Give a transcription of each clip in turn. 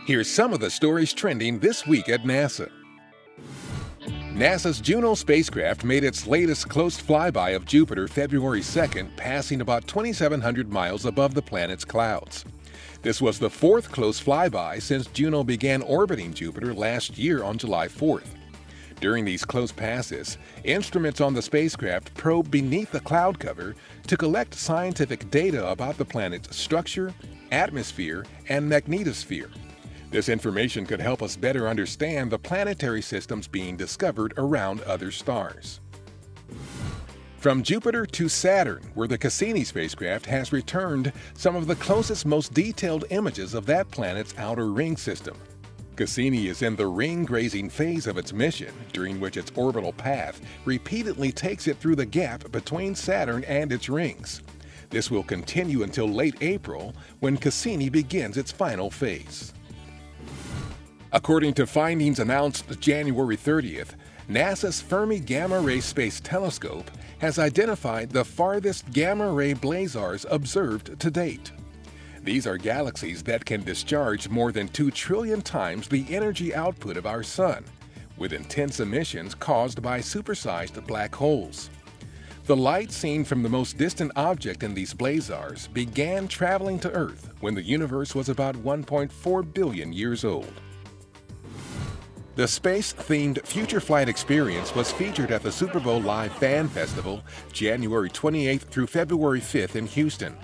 Here's some of the stories trending this week at NASA. NASA's Juno spacecraft made its latest close flyby of Jupiter February 2nd, passing about 2,700 miles above the planet's clouds. This was the fourth close flyby since Juno began orbiting Jupiter last year on July 4th. During these close passes, instruments on the spacecraft probe beneath the cloud cover to collect scientific data about the planet's structure, atmosphere, and magnetosphere. This information could help us better understand the planetary systems being discovered around other stars. From Jupiter to Saturn, where the Cassini spacecraft has returned some of the closest, most detailed images of that planet's outer ring system. Cassini is in the ring-grazing phase of its mission, during which its orbital path repeatedly takes it through the gap between Saturn and its rings. This will continue until late April, when Cassini begins its final phase. According to findings announced January 30th, NASA's Fermi Gamma-ray Space Telescope has identified the farthest gamma-ray blazars observed to date. These are galaxies that can discharge more than 2 trillion times the energy output of our Sun, with intense emissions caused by supersized black holes. The light seen from the most distant object in these blazars began traveling to Earth when the universe was about 1.4 billion years old. The space-themed Future Flight experience was featured at the Super Bowl Live Fan Festival January 28th through February 5th in Houston.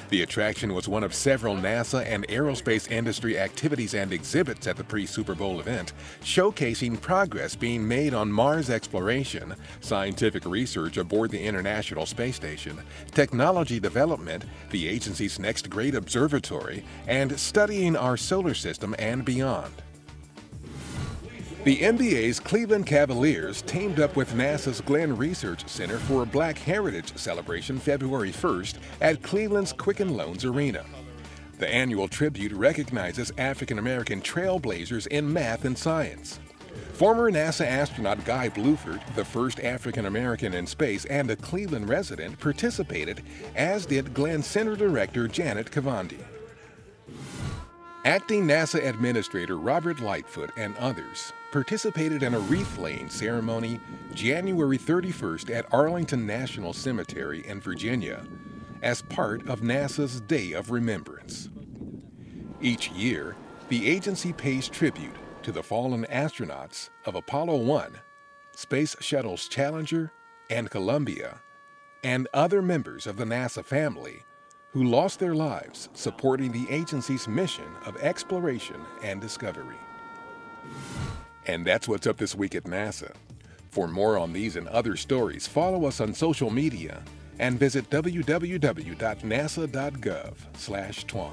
The attraction was one of several NASA and aerospace industry activities and exhibits at the pre-Super Bowl event, showcasing progress being made on Mars exploration, scientific research aboard the International Space Station, technology development, the agency's next great observatory, and studying our solar system and beyond. The NBA's Cleveland Cavaliers teamed up with NASA's Glenn Research Center for a Black Heritage celebration February 1st at Cleveland's Quicken Loans Arena. The annual tribute recognizes African-American trailblazers in math and science. Former NASA astronaut Guy Bluford, the first African-American in space and a Cleveland resident, participated, as did Glenn Center Director Janet Kavandi. Acting NASA Administrator Robert Lightfoot and others participated in a wreath-laying ceremony January 31st at Arlington National Cemetery in Virginia as part of NASA's Day of Remembrance. Each year, the agency pays tribute to the fallen astronauts of Apollo 1, Space Shuttles Challenger and Columbia, and other members of the NASA family who lost their lives supporting the agency's mission of exploration and discovery. And that's what's up this week at NASA. For more on these and other stories, follow us on social media and visit www.nasa.gov/twan.